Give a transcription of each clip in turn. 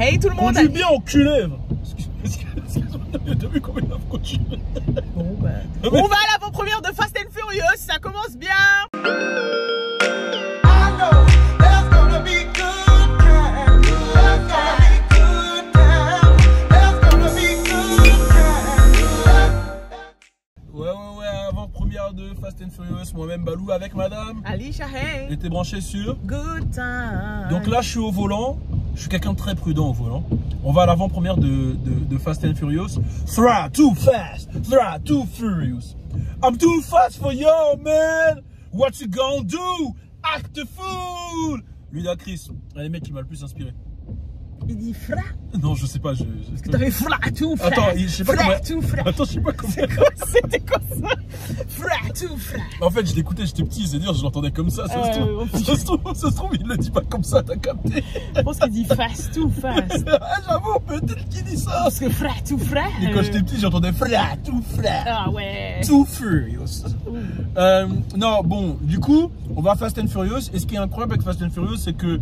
Hey tout le monde. Conduis bien, enculé. Excuse-moi, t'as vu comment il a conduit? Bon, bah. On va à l'avant-première de Fast and Furious, ça commence bien. Ouais, avant-première de Fast and Furious, moi-même Balou avec madame. Alicia, hey. J'étais branché sur Good time. Donc là, je suis au volant. Je suis quelqu'un de très prudent au volant. On va à l'avant-première de Fast and Furious. Thra, too fast. Thra, too furious. I'm too fast for you, man. What you gonna do? Act the fool. Ludacris, un des mecs qui m'a le plus inspiré. Il dit fra. Non, je sais pas. Parce que t'avais fra tout fra. Attends, je sais pas comment. Tout fra. Attends, je sais pas comment. C'était quoi ça? Fra tout fra. En fait, je l'écoutais, j'étais petit, c'est dire, je l'entendais comme ça. Ça se trouve, il le dit pas comme ça, t'as capté. Je pense qu'il dit fast tout fast. Ah, j'avoue, peut-être qu'il dit ça. Parce que fra tout fra. Et quand j'étais petit, j'entendais fra tout fra. Ah ouais. Too furious. Non, bon, du coup, on va à Fast and Furious. Et ce qui est incroyable avec Fast and Furious, c'est que,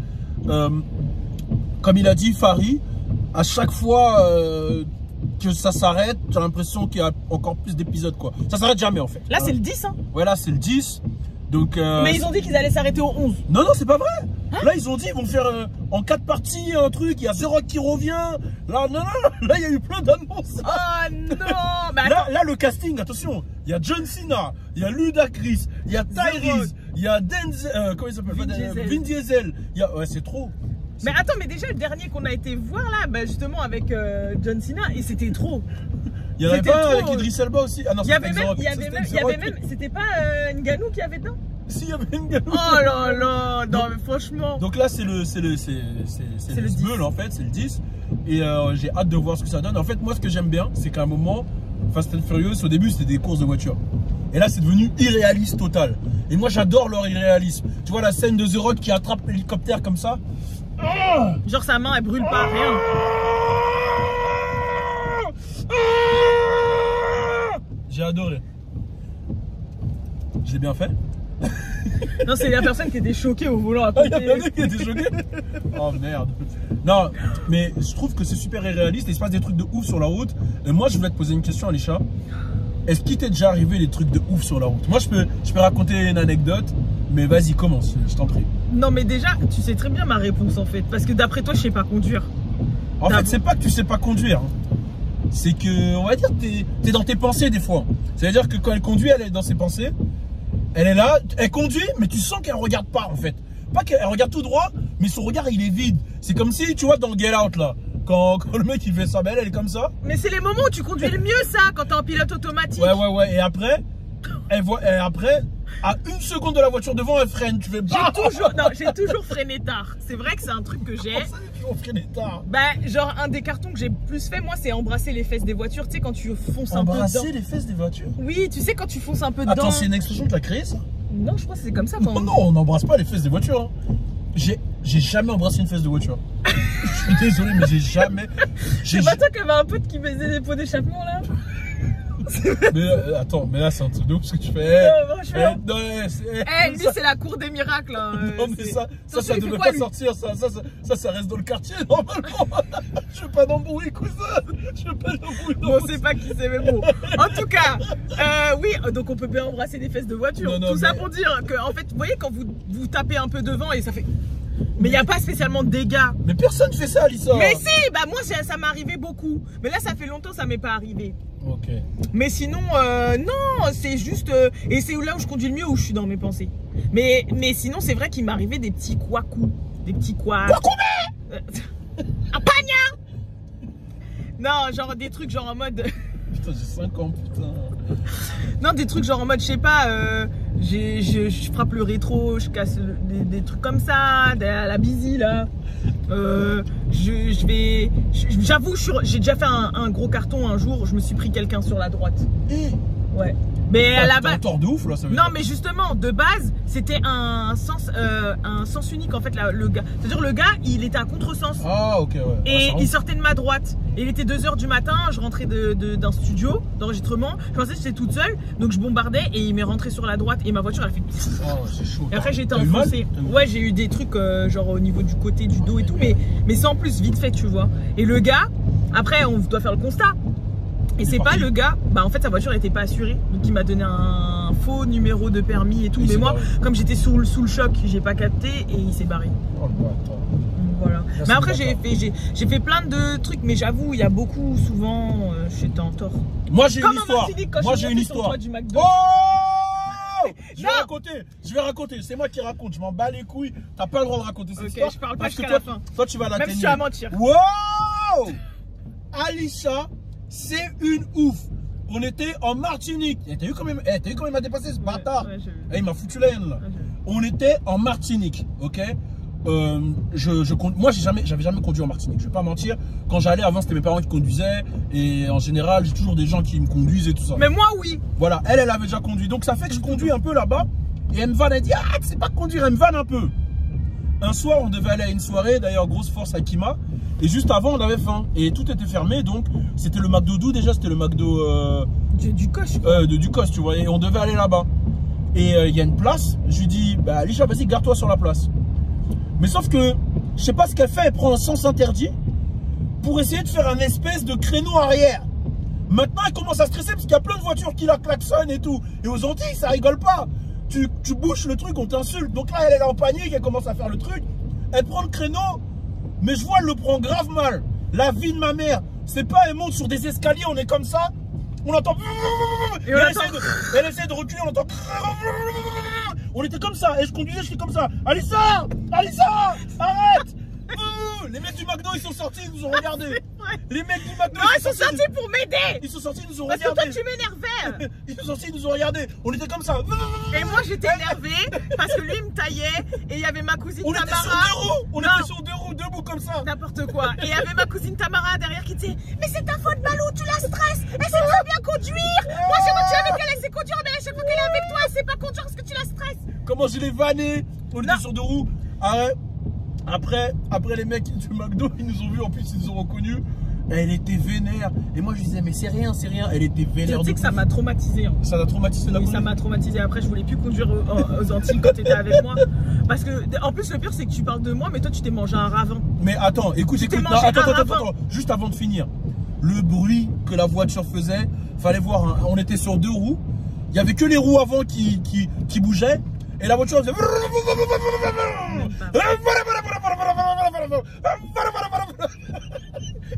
comme il a dit, Farid, à chaque fois que ça s'arrête, j'ai l'impression qu'il y a encore plus d'épisodes, quoi. Ça s'arrête jamais, en fait. Là, c'est le 10, hein. Ouais, là, c'est le 10. Donc, mais ils ont dit qu'ils allaient s'arrêter au 11. Non, c'est pas vrai. Hein? Là, ils ont dit, ils vont faire en 4 parties un truc. Il y a The Rock qui revient. Là, non. Là, il y a eu plein d'annonces. Oh non. Mais là, le casting, attention. Il y a John Cena, il y a Ludacris, il y a Tyrese, il y a comment il s'appelle? Vin Diesel. Ouais, c'est trop. Mais attends, mais déjà le dernier qu'on a été voir là, bah justement avec John Cena, et c'était trop. Il y en avait pas avec Idris Elba aussi. Ah non, il y avait même, c'était pas Ngannou qui avait dedans? Si, il y avait Ngannou. Oh là là, non mais franchement. Donc là c'est le Smule en fait, c'est le 10. Et j'ai hâte de voir ce que ça donne. En fait, moi ce que j'aime bien, c'est qu'à un moment, Fast and Furious, au début c'était des courses de voitures. Et là c'est devenu irréaliste total. Et moi j'adore leur irréalisme. Tu vois la scène de The Rock qui attrape l'hélicoptère comme ça. Genre sa main elle brûle pas, rien. J'ai adoré. J'ai bien fait. Non, c'est la personne qui était choquée au volant à côté. Il y a un mec qui était choqué. Oh merde. Non, mais je trouve que c'est super irréaliste et il se passe des trucs de ouf sur la route. Et moi je voulais te poser une question, Alicia. Est-ce qu'il t'est déjà arrivé des trucs de ouf sur la route? Moi je peux raconter une anecdote, mais vas-y commence, je t'en prie. Non mais déjà, tu sais très bien ma réponse en fait. Parce que d'après toi je sais pas conduire. En fait c'est pas que tu sais pas conduire. C'est que, on va dire, t'es dans tes pensées des fois. C'est-à-dire que quand elle conduit, elle est dans ses pensées. Elle est là, elle conduit, mais tu sens qu'elle regarde pas en fait. Pas qu'elle regarde tout droit, mais son regard il est vide. C'est comme si, tu vois, dans Get Out là, quand le mec il fait ça, ben elle est comme ça. Mais c'est les moments où tu conduis le mieux ça, quand t'es en pilote automatique. Ouais. Et après, à 1 seconde de la voiture devant, elle freine. Tu fais j'ai toujours freiné tard. C'est vrai que c'est un truc que j'ai. Comment ça, j'ai toujours freiné tard? Bah, genre, un des cartons que j'ai plus fait, moi, c'est embrasser les fesses des voitures. Tu sais, quand tu fonces un peu dedans. Embrasser les fesses des voitures? Oui, tu sais, quand tu fonces un peu dedans. Attends, c'est une expression que tu as créée, ça? Non, je crois que c'est comme ça. Non, on n'embrasse pas les fesses des voitures. Hein. J'ai jamais embrassé une fesse de voiture. Je suis désolé, mais j'ai jamais. C'est pas toi qui avait un pote qui faisait des pots d'échappement là? Mais attends, mais là c'est un truc de ouf ce que tu fais. Lui c'est la cour des miracles. Hein. Non mais ça devait pas sortir, ça reste dans le quartier normalement. Je veux pas d'embrouille, cousin. Je veux pas d'embrouille. On sait pas qui c'est, mais bon. En tout cas, oui, donc on peut bien embrasser des fesses de voiture. Tout ça pour dire que, en fait, vous voyez quand vous tapez un peu devant et ça fait. Mais il n'y a pas spécialement de dégâts. Mais personne fait ça, Alissa. Mais si, bah moi ça m'est arrivé beaucoup. Mais là ça fait longtemps ça m'est pas arrivé. Ok. Mais sinon, non, c'est juste. Et c'est là où je conduis le mieux, où je suis dans mes pensées. Mais sinon, c'est vrai qu'il m'est arrivé des petits couacous. Des petits couacs. Un pagna. Non, genre des trucs genre en mode. Putain, j'ai 5 ans, putain. Non, des trucs genre en mode, je sais pas, je frappe le rétro, je casse des trucs comme ça, la busy là. J'avoue, j'ai déjà fait un gros carton un jour, je me suis pris quelqu'un sur la droite. Ouais. Mais Ah, là-bas. t'es en tort de ouf là, ça veut Non, dire. mais justement, de base, c'était un sens unique en fait, le gars. C'est-à-dire, le gars, il était à contresens. Ah, ok, ouais. Et Ah, il sortait de ma droite. Et il était 2 h du matin, je rentrais d'un studio d'enregistrement. Je pensais que j'étais toute seule, donc je bombardais et il m'est rentré sur la droite et ma voiture elle a fait. ouais, c'est chaud. Et après j'ai été T'as eu mal enfoncée. T'as eu mal Ouais, j'ai eu des trucs genre au niveau du côté du dos et tout, mais sans plus, vite fait, tu vois. Et le gars, après on doit faire le constat. Et c'est pas le gars, bah en fait sa voiture était pas assurée, donc il m'a donné un faux numéro de permis et tout. Il mais s'est moi, barré. comme j'étais sous le choc, j'ai pas capté et il s'est barré. Oh, le bâtard. Voilà. Là, Mais c'est après le j'ai fait plein de trucs, mais j'avoue, il y a beaucoup, souvent, j'étais en tort. Moi j'ai une Comme en histoire. Martinique, quand Moi je suis j'ai une montée sur le histoire. toit du McDo. Oh Je vais Non. raconter. Je vais raconter. C'est moi qui raconte. Je m'en bats les couilles. T'as pas le droit de raconter cette Ok, histoire. je parle pas parce que jusqu'à toi, la fin. toi tu vas la Même si tenir. tu vas mentir. Wow Alisha, c'est une ouf. On était en Martinique. T'as vu comment il m'a dépassé ce bâtard. Ouais, j'ai vu. Il m'a foutu la haine là. Ouais, j'ai vu. On était en Martinique, ok. Moi, j'avais jamais conduit en Martinique. Je vais pas mentir. Quand j'allais avant, c'était mes parents qui conduisaient. Et en général, j'ai toujours des gens qui me conduisent et tout ça. Mais moi, oui. Voilà, elle avait déjà conduit. Donc ça fait que je conduis un peu là-bas. Et elle me vanne, elle dit, ah, tu sais pas conduire, elle me vanne un peu. Un soir, on devait aller à une soirée. D'ailleurs, grosse force à Kima. Et juste avant, on avait faim. Et tout était fermé. Donc, c'était le McDo d'où déjà? C'était le McDo Du coche. de Ducos, tu vois. Et on devait aller là-bas. Et il y a une place. Je lui dis, bah, Alisha, vas-y, garde-toi sur la place. Mais sauf que, je sais pas ce qu'elle fait. Elle prend un sens interdit pour essayer de faire un espèce de créneau arrière. Maintenant, elle commence à stresser parce qu'il y a plein de voitures qui la klaxonnent et tout. Et aux Antilles, ça rigole pas. Tu bouches le truc, on t'insulte. Donc là, elle est en panique, elle commence à faire le truc. Elle prend le créneau, mais je vois, elle le prend grave mal. La vie de ma mère, c'est pas, elle monte sur des escaliers, on est comme ça. On entend. Et on attend. Elle essaie de reculer, on entend. On était comme ça, et je conduisais, j'étais comme ça. Alissa, arrête. Les mecs du McDo, ils sont sortis, ils nous ont regardés. Les mecs du McDo, Non, ils sont sortis pour m'aider. Ils sont sortis, ils nous ont Parce que regardés. toi, tu m'énervais. Ils sont sortis, ils nous ont regardés. On était comme ça. Et moi, j'étais énervée parce que lui, il me taillait. Et il y avait ma cousine On était sur Tamara. 2 roues. On Non. était sur 2 roues, debout comme ça. N'importe quoi. Et il y avait ma cousine Tamara derrière qui disait, mais c'est ta faute, Balou, tu la stresses. Elle sait trop bien conduire. Moi, j'ai voiture avec elle, elle sait conduire. Mais à chaque fois qu'elle est avec toi, elle sait pas conduire parce que tu la stresses. Comment je l'ai vanné. On était Non. sur 2 roues. Après, les mecs du McDo, ils nous ont vus. En plus, ils nous ont reconnus. Elle était vénère. Et moi, je disais, mais c'est rien, c'est rien. Elle était vénère. Tu sais que ça m'a traumatisé. Hein. Ça t'a traumatisé la Oui, ça conduite. m'a traumatisé. Après, je voulais plus conduire aux Antilles quand tu étais avec moi. Parce que, en plus, le pire, c'est que tu parles de moi, mais toi, tu t'es mangé un ravin. Mais attends, écoute, t'es non, mangé attends, un ravin. juste avant de finir. Le bruit que la voiture faisait, fallait voir, hein, on était sur 2 roues. Il y avait que les roues avant qui bougeaient. Et la voiture faisait.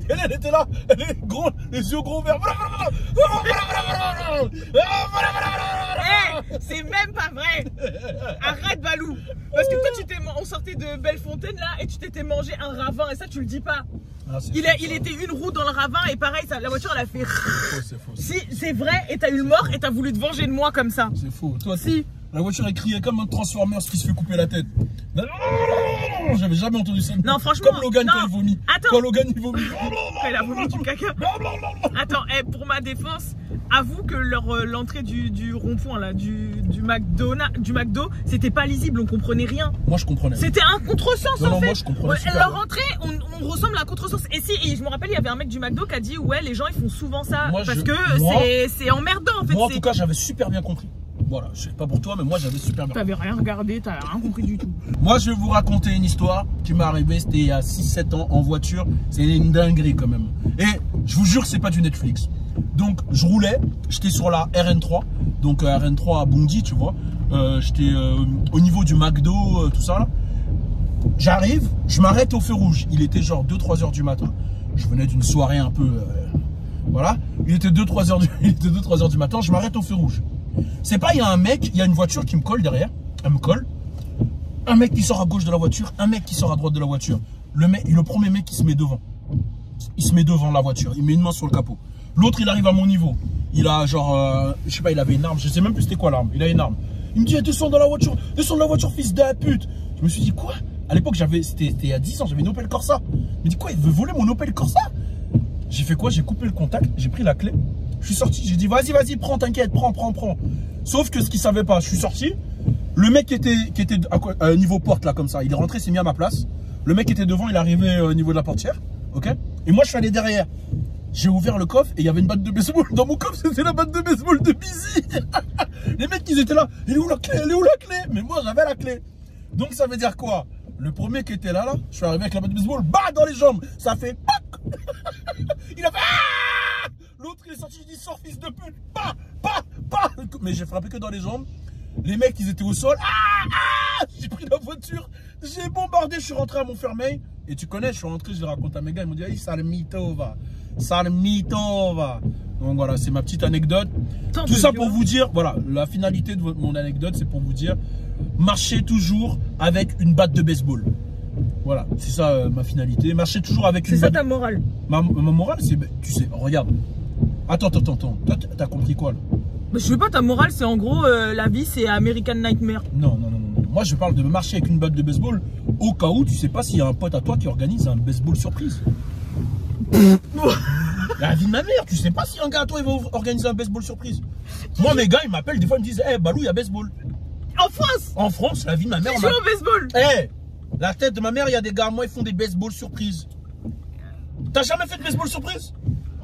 Elle était là, les yeux gros verts. C'est même pas vrai. Arrête, Balou. Parce que toi, on sortait de Bellefontaine là et tu t'étais mangé un ravin. Et ça, tu le dis pas. Ah, Il était une roue dans le ravin et pareil, la voiture elle a fait. C'est faux. Si, c'est vrai, et t'as eu le mort et t'as voulu te venger de moi comme ça. C'est faux. Toi, Si. La voiture elle criait comme un Transformers qui se fait couper la tête. J'avais jamais entendu ça. Non, franchement. Comme Logan non. quand il vomit. Attends. Quand Logan il vomit. Elle a vomi du caca. Attends, pour ma défense, avoue que l'entrée du rond-point là, du McDo, c'était pas lisible, on comprenait rien. Moi je comprenais. C'était un contresens Non, en fait. moi je comprenais super Leur bien. entrée, on ressemble à un contresens. Et je me rappelle, il y avait un mec du McDo qui a dit ouais, les gens ils font souvent ça Moi, parce moi, que c'est emmerdant en fait. Moi en tout cas j'avais super bien compris. Voilà, je sais pas pour toi mais moi j'avais super bien compris. T'avais rien regardé, t'avais rien compris du tout. Moi je vais vous raconter une histoire qui m'est arrivée, c'était il y a 6-7 ans en voiture. C'est une dinguerie quand même. Et je vous jure que c'est pas du Netflix. Donc je roulais, j'étais sur la RN3. Donc RN3 à Bondy tu vois. J'étais au niveau du McDo, tout ça là. J'arrive, je m'arrête au feu rouge. Il était genre 2-3 heures du matin. Je venais d'une soirée un peu... voilà. Il était 2-3 heures du matin, je m'arrête au feu rouge. C'est pas, il y a un mec, il y a une voiture qui me colle derrière. Elle me colle. Un mec qui sort à gauche de la voiture, un mec qui sort à droite de la voiture. Le premier mec qui se met devant. Il se met devant la voiture, il met une main sur le capot. L'autre, il arrive à mon niveau. Il a genre, je sais pas, il avait une arme, je sais même plus c'était quoi l'arme. Il a une arme. Il me dit, descends de la voiture, fils de pute. Je me suis dit, quoi? À l'époque, c'était il y a 10 ans, j'avais une Opel Corsa. Il me dit, quoi, il veut voler mon Opel Corsa? J'ai fait quoi? J'ai coupé le contact, j'ai pris la clé, Je suis sorti, j'ai dit vas-y, prends, t'inquiète, prends. Sauf que ce qu'il savait pas, je suis sorti. Le mec qui était à niveau porte là comme ça, il est rentré, s'est mis à ma place. Le mec qui était devant, il est arrivé au niveau de la portière, ok. Et moi je suis allé derrière. J'ai ouvert le coffre et il y avait une batte de baseball. Dans mon coffre, c'était la batte de baseball de Busy. Les mecs, ils étaient là. Elle est où la clé? Mais moi, j'avais la clé. Donc, ça veut dire quoi? Le premier qui était là, je suis arrivé avec la batte de baseball, bah, dans les jambes. Ça fait PAC. Il a fait ah. L'autre, il est sorti, il dit sors, fils de pute. Pas. Mais j'ai frappé que dans les jambes. Les mecs, ils étaient au sol. J'ai pris la voiture. J'ai bombardé. Je suis rentré à Montfermeil. Et tu connais, je suis rentré, je raconte à mes gars. Ils m'ont dit, sale mytho, va. Donc voilà, c'est ma petite anecdote. Tout ça pour vous dire, voilà, la finalité de mon anecdote, c'est pour vous dire, marchez toujours avec une batte de baseball. Voilà, c'est ça ma finalité. Marchez toujours avec une batte. C'est ça ta morale? Ma morale, c'est, tu sais, regarde. Attends. Toi, t'as compris quoi là? Je sais pas, ta morale, c'est en gros, la vie, c'est American Nightmare. Non. Moi, je parle de marcher avec une batte de baseball au cas où tu sais pas s'il y a un pote à toi qui organise un baseball surprise. La vie de ma mère, tu sais pas si un gars à toi il va organiser un baseball surprise. Moi mes gars ils m'appellent des fois ils me disent hey, Balou il y a baseball. En France? En France, la vie de ma mère. Tu joues au baseball? Hey, la tête de ma mère, il y a des gars, moi ils font des baseball surprises. T'as jamais fait de baseball surprise?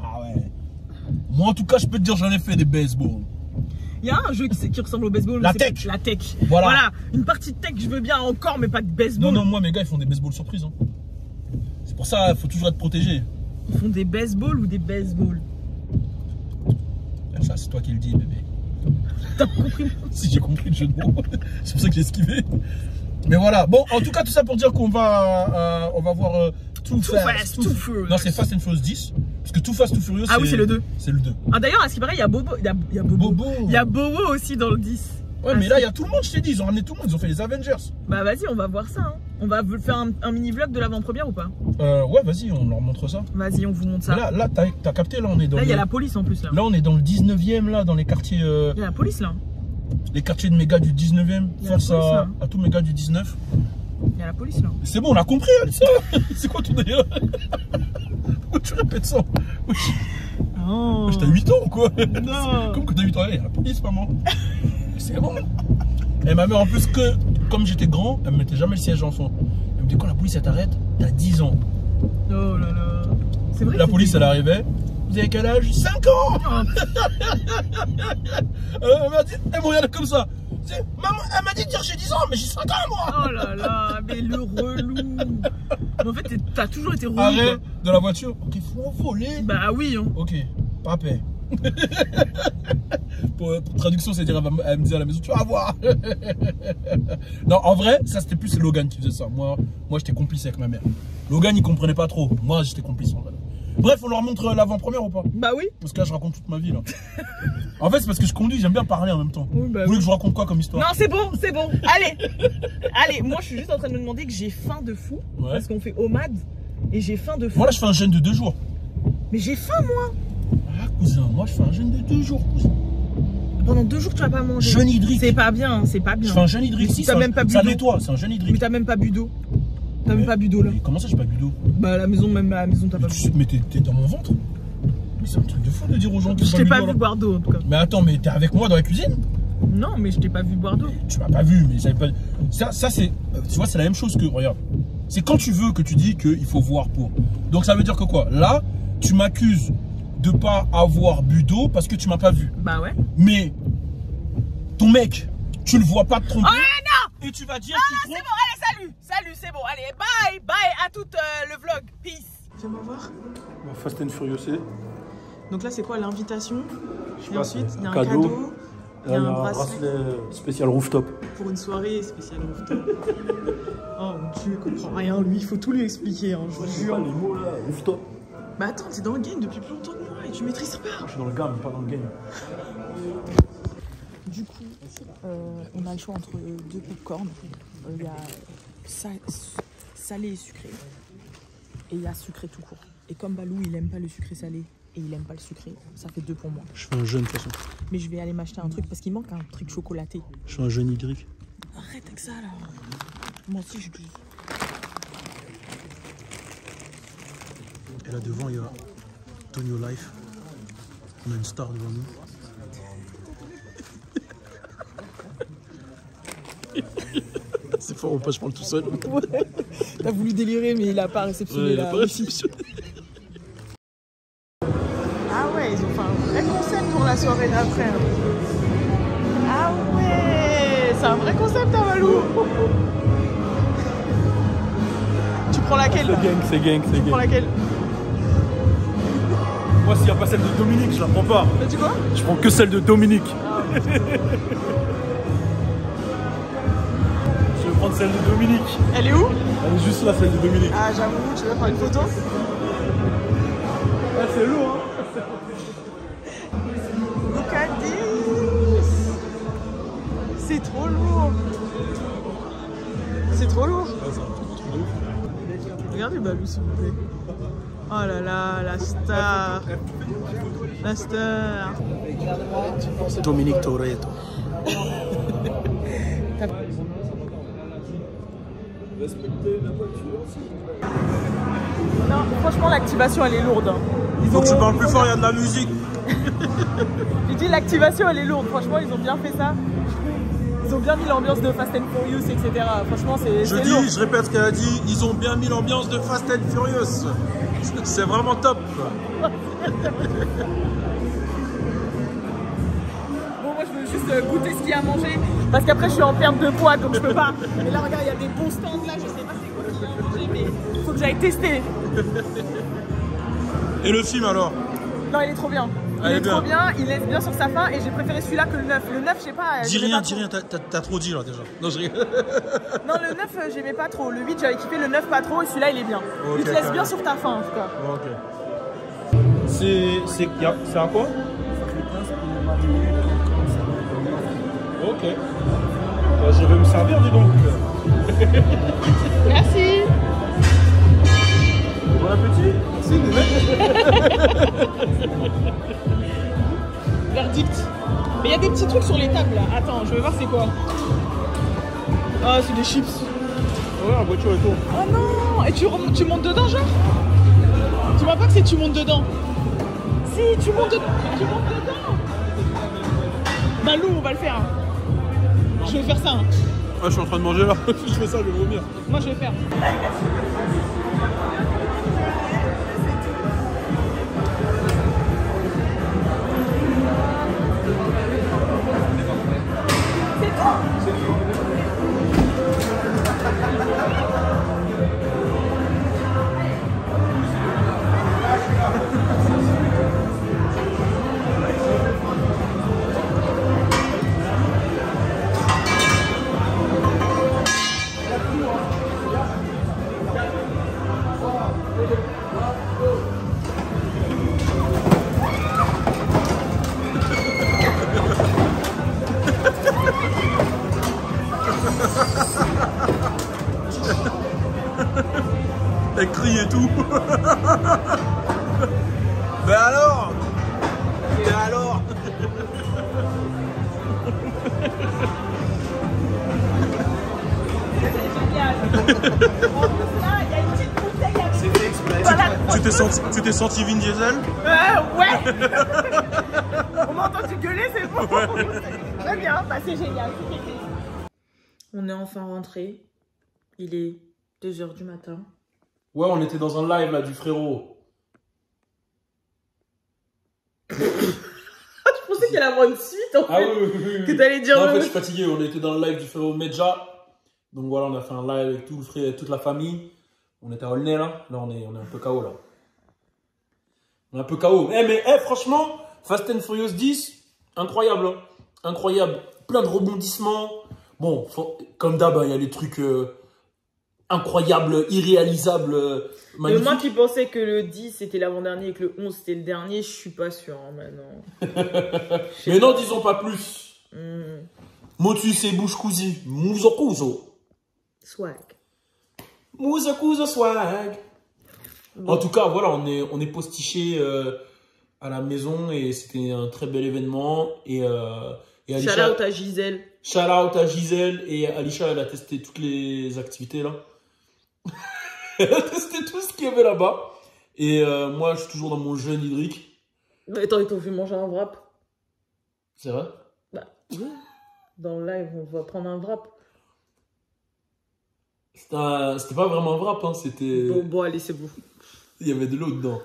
Ah ouais. Moi en tout cas je peux te dire j'en ai fait des baseball. Il y a un jeu qui ressemble au baseball. La tech. La tech. Voilà. Une partie de tech je veux bien encore mais pas de baseball. Non, moi mes gars ils font des baseball surprises. Hein. C'est pour ça il faut toujours être protégé. Ils font des baseballs ou des baseballs? Ça c'est toi qui le dis bébé. T'as compris? Si j'ai compris le jeu de mots. C'est pour ça que j'ai esquivé. Mais voilà, bon en tout cas tout ça pour dire qu'on va voir Too Fast, Too Furious. Non c'est Fast and Furious 10. Parce que Too Fast, Too Furious oui c'est le 2. C'est le 2. Ah d'ailleurs à ce qui paraît il y a Bobo. Il y a Bobo. Il y a Bobo aussi dans le 10. Ouais mais là il y a tout le monde je t'ai dit, ils ont ramené tout le monde, ils ont fait les Avengers. Bah vas-y on va voir ça hein. On va faire un mini vlog de l'avant-première ou pas? Ouais vas-y on leur montre ça. Vas-y on vous montre ça. Mais là t'as capté, là on est dans il y a la police en plus là. Là on est dans le 19e là, dans les quartiers Il y a la police là. Les quartiers de mes gars du 19e, face à tous mes gars du 19. Il y a la police là. C'est bon on a compris ça. C'est quoi ton délire? Pourquoi tu répètes ça? Oh. T'as 8 ans ou quoi? Non. Comme que t'as 8 ans, il y a la police maman. C'est bon. Et ma mère en plus que, comme j'étais grand, elle me mettait jamais le siège enfant. Elle me dit quand la police elle t'arrête, t'as 10 ans. Oh là là. C'est vrai. La police elle arrivait. Vous avez quel âge? 5 ans. Elle m'a dit, elle me regarde comme ça. Maman, elle m'a dit de dire j'ai 10 ans, mais j'ai 5 ans moi. Oh là là, mais le relou. Mais en fait, t'as toujours été relou. Arrête de la voiture. Ok, faut voler. Bah oui. Hein. Ok, papé. pour traduction, c'est dire elle me dit à la maison, tu vas voir. Non, en vrai, ça c'était plus Logan qui faisait ça. Moi j'étais complice avec ma mère. Logan il comprenait pas trop. Moi j'étais complice en vrai. Bref, on leur montre l'avant-première ou pas? Bah oui. Parce que là je raconte toute ma vie là. En fait c'est parce que je conduis, j'aime bien parler en même temps. Oui, bah vous voulez que je vous raconte quoi comme histoire? Non c'est bon, c'est bon. Allez, moi je suis juste en train de me demander que j'ai faim de fou. Ouais. Parce qu'on fait OMAD et j'ai faim de fou. Moi là je fais un jeûne de 2 jours. Mais j'ai faim moi. Ah cousin, moi je fais un jeûne de 2 jours cousin. Pendant 2 jours tu vas pas manger. Jeûne hydrique. C'est pas bien, c'est pas bien. Je fais un jeûne hydrique. Si, t'as même pas bu d'eau. Ça nettoie, c'est un jeûne hydrique. Mais t'as même pas bu d'eau. T'as même pas bu d'eau là. Comment ça j'ai pas bu d'eau? Bah à la maison, même à la maison t'as pas bu d'eau. Mais t'es dans mon ventre. Mais c'est un truc de fou de dire aux gens que je t'ai pas vu boire d'eau en tout cas. Mais attends, mais t'es avec moi dans la cuisine? Non, mais je t'ai pas vu boire d'eau. Tu m'as pas vu, mais j'avais pas. Ça c'est. Tu vois, c'est la même chose que. Regarde. C'est quand tu veux que tu dis qu'il faut voir pour. Donc ça veut dire que quoi? Là, tu m'accuses de pas avoir bu d'eau parce que tu m'as pas vu. Bah ouais. Mais ton mec, tu le vois pas te tromper. Oh non! Et tu vas dire qu'il trompe. C'est bon, allez, salut, c'est bon, allez, bye, à tout le vlog, peace. Viens me voir. Fast and Furious. Donc là, c'est quoi l'invitation? Et ensuite, il y a un cadeau. Il y a un bracelet spécial rooftop. Pour une soirée spéciale rooftop. Oh mon dieu, il comprend rien, lui, il faut tout lui expliquer, hein, je vous jure. Les mots là, rooftop. Bah attends, t'es dans le game depuis plus longtemps que moi et tu maîtrises pas. Je suis dans le game, pas dans le game. Du coup, on a le choix entre 2 popcorn. Il y a salé et sucré. Et il y a sucré tout court. Et comme Balou, il aime pas le sucré salé et il aime pas le sucré, ça fait 2 pour moi. Je fais un jeûne de toute façon. Mais je vais aller m'acheter un truc parce qu'il manque un truc chocolaté. Je fais un jeûne hydrique. Arrête avec ça là. Moi aussi je dis. Et là devant il y a Tonio Life. On a une star devant nous. C'est fort, je parle tout seul. Ouais. T'as voulu délirer, mais il a pas réceptionné il a pas réceptionné. Ah ouais, ils ont fait un vrai concept pour la soirée d'après. Ah ouais, c'est un vrai concept, hein, Valou. Tu prends laquelle là? C'est gang. Tu prends laquelle? Moi, s'il n'y a pas celle de Dominique, je la prends pas. T'as dit quoi? Je prends que celle de Dominique. Ah. Je vais prendre celle de Dominique. Elle est où? Elle est juste là, celle de Dominique. Ah, j'avoue, tu veux faire une photo? Ah, c'est lourd, hein. Look at this. C'est trop lourd. C'est trop lourd. Regardez Balou, s'il vous plaît. Oh là là, la star. La star. Dominique Toretto. Respectez la voiture. Non, franchement, l'activation, elle est lourde. Faut que tu parles plus fort, il y a de la musique. J'ai dit l'activation, elle est lourde. Franchement, ils ont bien fait ça. Ils ont bien mis l'ambiance de Fast and Furious, etc. Franchement, c'est lourd. Je répète ce qu'elle a dit, ils ont bien mis l'ambiance de Fast and Furious. C'est vraiment top. Bon, moi, je veux juste goûter ce qu'il y a à manger. Parce qu'après, je suis en perte de poids, donc je peux pas. Mais là, regarde, il y a des bons stands là. Je sais pas c'est quoi qu'il y a à manger, mais il faut que j'aille tester. Et le film alors? Non, il est trop bien. Il est trop bien, il laisse bien sur sa fin et j'ai préféré celui-là que le 9. Le 9, je sais pas. Dis rien, t'as trop dit là déjà. Non, je rigole. Non, le 9, j'aimais pas trop. Le 8, j'avais kiffé. Le 9, pas trop. Et celui-là, il est bien. Okay, il te laisse bien sur ta fin en tout cas. Ok. C'est à quoi? Ok. Bah, je vais me servir, dis donc. Merci. Bon appétit. Merci, Verdict. Mais il y a des petits trucs sur les tables là. Attends, je vais voir c'est quoi. Ah, c'est des chips. Ouais, la voiture est tourne. Oh non. Et tu montes dedans, genre? Tu vois pas que c'est tu montes dedans? Si, tu montes dedans. Balou, on va le faire. Je vais faire ça. Hein. Ah, je suis en train de manger là. Je fais ça, je vais vomir. Moi, je vais faire. Elle crie et tout. Mais alors? Et alors? C'est fait exprès. Voilà. Tu t'es senti Vin Diesel? Ouais. On m'a entendu gueuler, c'est bon. Ouais. Très bien, bah, c'est génial. On est enfin rentré. Il est 2 h du matin. Ouais, on était dans un live là du frérot. Je pensais qu'il allait avoir une suite en fait. Ah oui. Que t'allais dire. Non, en fait, je suis fatigué. On était dans le live du frérot Medja. Donc voilà, on a fait un live avec tout le frère, toute la famille. On était à Aulnay là. Là, on est un peu KO là. On est un peu KO. Mais franchement, Fast and Furious 10, incroyable. Hein. Incroyable. Plein de rebondissements. Bon, comme d'hab, il y a les trucs incroyables, irréalisables, magnifiques. Moi qui pensais que le 10 c'était l'avant-dernier et que le 11 c'était le dernier, je suis pas sûr hein, maintenant. Mais non, disons pas plus. Motu c'est bouche cousue. Mouzo couso. Swag. Mouzo couso swag. Bon. En tout cas, voilà, on est postiché à la maison et c'était un très bel événement. Et Alicia, shout out à Gisèle. Shout out à Gisèle et Alicia, elle a testé toutes les activités là. Elle a testé tout ce qu'il y avait là-bas. Et moi, je suis toujours dans mon jeûne hydrique. Mais attends, ils t'ont fait manger un wrap. C'est vrai? Bah, oui. Dans le live, on va prendre un wrap. C'était pas vraiment un wrap, hein, c'était... Bon, allez, c'est bon. Il y avait de l'eau dedans.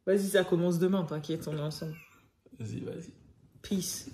Vas-y, ça commence demain, t'inquiète, on est ensemble. Vas-y, vas-y. Peace.